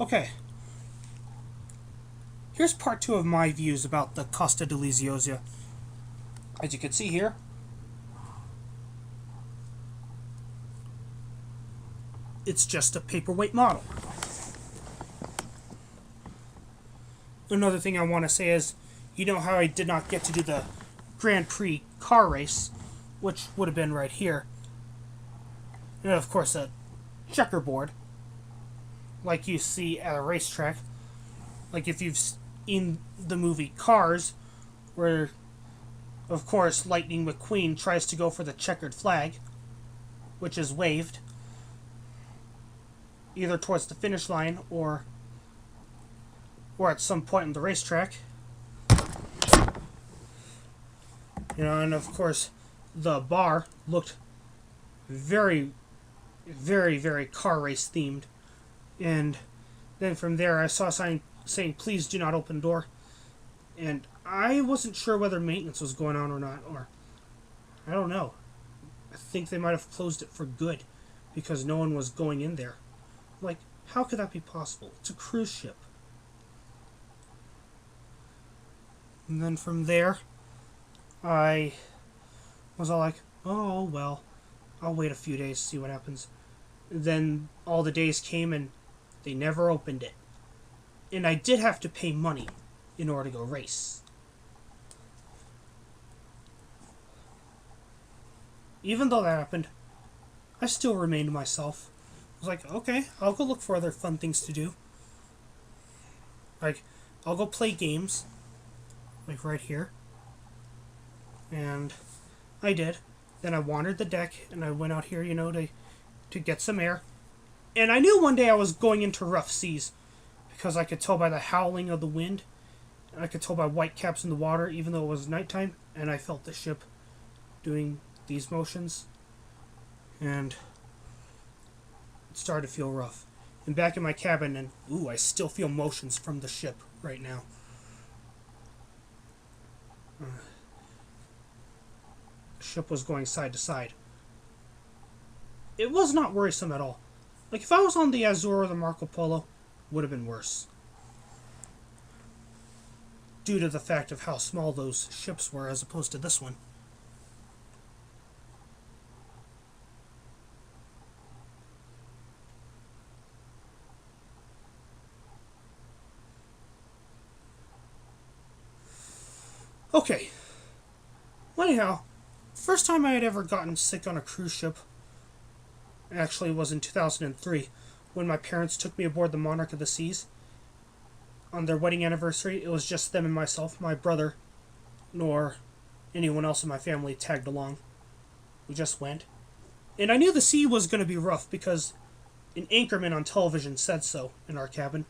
Okay, here's part two of my views about the Costa Deliziosa. As you can see here, it's just a paperweight model. Another thing I want to say is, you know how I did not get to do the Grand Prix car race, which would have been right here. And of course a checkerboard, like you see at a racetrack. Like if you've seen the movie Cars, where of course Lightning McQueen tries to go for the checkered flag, which is waved either towards the finish line or at some point in the racetrack. You know, and of course the bar looked very, very, very car race themed. And then from there I saw a sign saying, "Please do not open door." And I wasn't sure whether maintenance was going on or not, or I don't know. I think they might have closed it for good because no one was going in there. Like, how could that be possible? It's a cruise ship. And then from there, I was all like, oh, well, I'll wait a few days to see what happens. Then all the days came and they never opened it. And I did have to pay money in order to go race. Even though that happened, I still remained myself. I was like, okay, I'll go look for other fun things to do. Like, I'll go play games. Like right here. And I did. Then I wandered the deck and I went out here, you know, to get some air. And I knew one day I was going into rough seas because I could tell by the howling of the wind. And I could tell by white caps in the water, even though it was nighttime. And I felt the ship doing these motions. And it started to feel rough. And back in my cabin, and ooh, I still feel motions from the ship right now. The ship was going side to side. It was not worrisome at all. Like, if I was on the Azure or the Marco Polo, it would have been worse. Due to the fact of how small those ships were as opposed to this one. Okay. Well, anyhow, first time I had ever gotten sick on a cruise ship actually was in 2003 when my parents took me aboard the Monarch of the Seas. On their wedding anniversary, it was just them and myself. My brother, nor anyone else in my family tagged along. We just went. And I knew the sea was going to be rough because an anchorman on television said so in our cabin,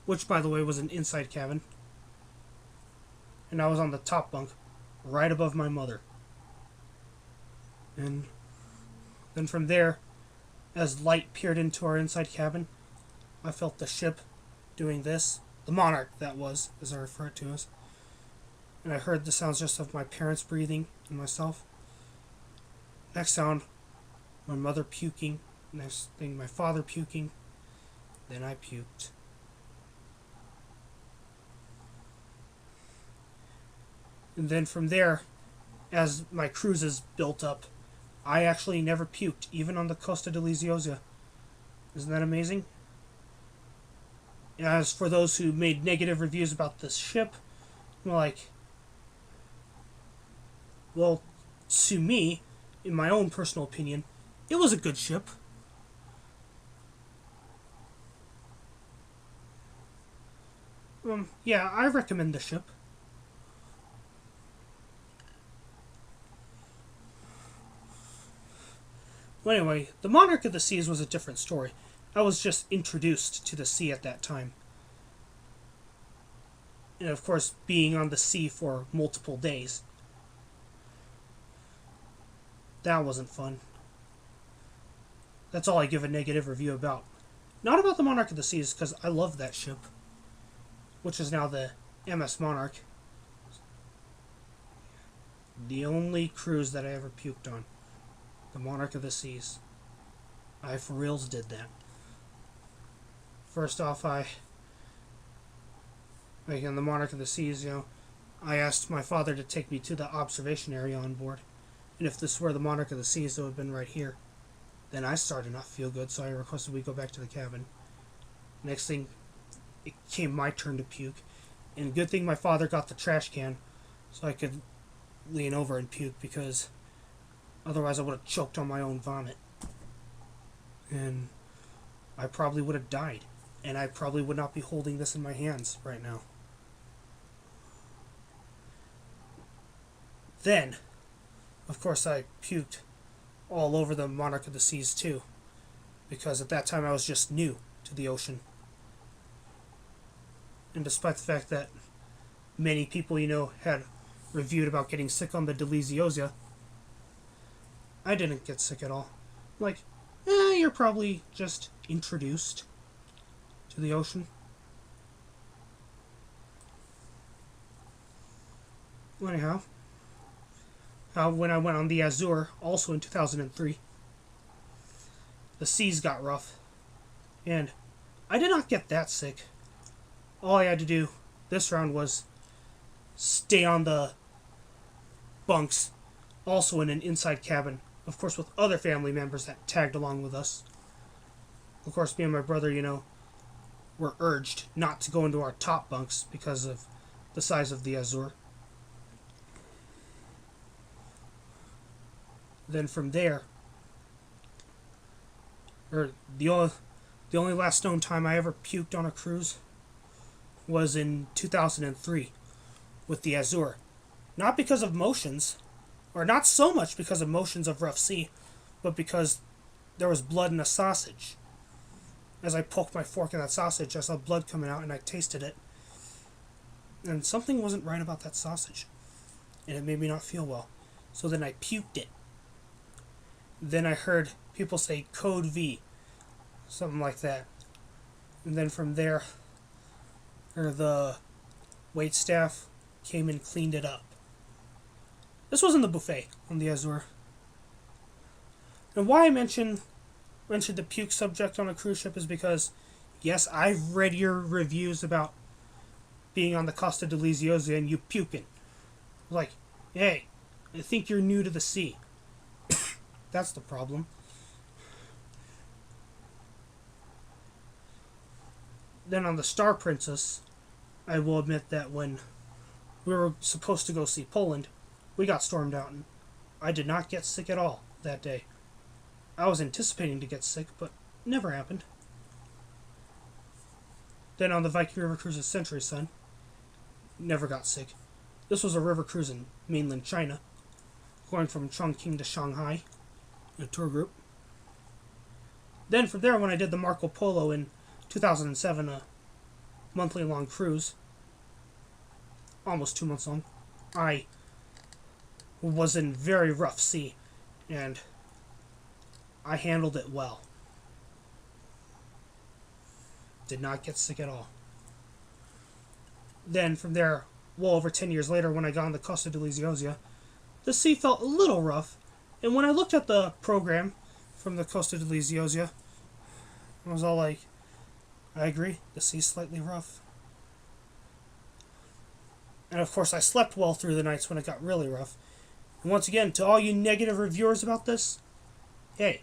which, by the way, was an inside cabin. And I was on the top bunk, right above my mother. And then from there, as light peered into our inside cabin, I felt the ship doing this. The Monarch, that was, as I refer to it as. And I heard the sounds just of my parents breathing and myself. Next sound, my mother puking. Next thing, my father puking. Then I puked. And then from there, as my cruises built up, I actually never puked, even on the Costa Deliziosa. Isn't that amazing? As for those who made negative reviews about this ship, like, well, to me, in my own personal opinion, it was a good ship. Yeah, I recommend the ship. Well, anyway, the Monarch of the Seas was a different story. I was just introduced to the sea at that time. And of course, being on the sea for multiple days. That wasn't fun. That's all I give a negative review about. Not about the Monarch of the Seas, because I love that ship. Which is now the MS Monarch. The only cruise that I ever puked on. The Monarch of the Seas. I for reals did that. First off, like in the Monarch of the Seas, I asked my father to take me to the observation area on board. And if this were the Monarch of the Seas, it would have been right here. Then I started not to feel good, so I requested we go back to the cabin. Next thing, it came my turn to puke. And good thing my father got the trash can so I could lean over and puke, because otherwise I would have choked on my own vomit. And I probably would have died. And I probably would not be holding this in my hands right now. Then, of course, I puked all over the Monarch of the Seas too, because at that time I was just new to the ocean. And despite the fact that many people, had reviewed about getting sick on the Deliziosa, I didn't get sick at all. Like, you're probably just introduced to the ocean. Anyhow, when I went on the Azure, also in 2003, the seas got rough, and I did not get that sick. All I had to do this round was stay on the bunks, also in an inside cabin, of course with other family members that tagged along with us. Of course, me and my brother, were urged not to go into our top bunks because of the size of the Azure. Then from there, the only last known time I ever puked on a cruise was in 2003 with the Azure. Not because of motions, or not so much because of motions of rough sea, but because there was blood in a sausage. As I poked my fork in that sausage, I saw blood coming out and I tasted it. And something wasn't right about that sausage. And it made me not feel well. So then I puked it. Then I heard people say Code V, something like that. And then from there, the wait staff came and cleaned it up. This was in the buffet on the Azure. And why I mentioned the puke subject on a cruise ship is because, yes, I've read your reviews about being on the Costa Deliziosa and you puking. Like, hey, I think you're new to the sea. That's the problem. Then on the Star Princess, I will admit that when we were supposed to go see Poland, we got stormed out and I did not get sick at all that day. I was anticipating to get sick, but never happened. Then on the Viking River Cruises Century Sun, never got sick. This was a river cruise in mainland China, going from Chongqing to Shanghai, in a tour group. Then from there, when I did the Marco Polo in 2007, a monthly long cruise, almost 2 months long, I was in very rough sea, and I handled it well. Did not get sick at all. Then from there, well over 10 years later, when I got on the Costa Deliziosa, the sea felt a little rough, and when I looked at the program from the Costa Deliziosa, I was all like, I agree, the sea's slightly rough. And of course I slept well through the nights when it got really rough. And once again, to all you negative reviewers about this, hey,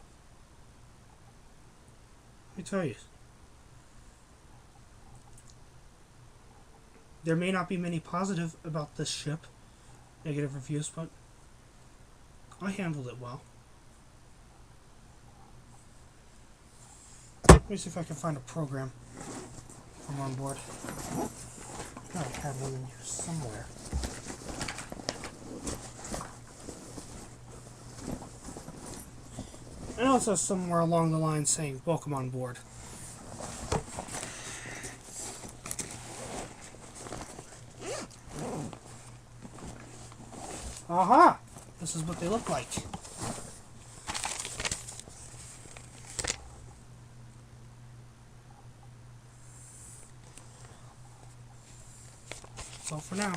let me tell you, there may not be many positive about this ship, negative reviews, but I handled it well. Let me see if I can find a program from on board. I have one in here somewhere. I know it says somewhere along the line saying, welcome on board. Aha! This is what they look like. That's all for now.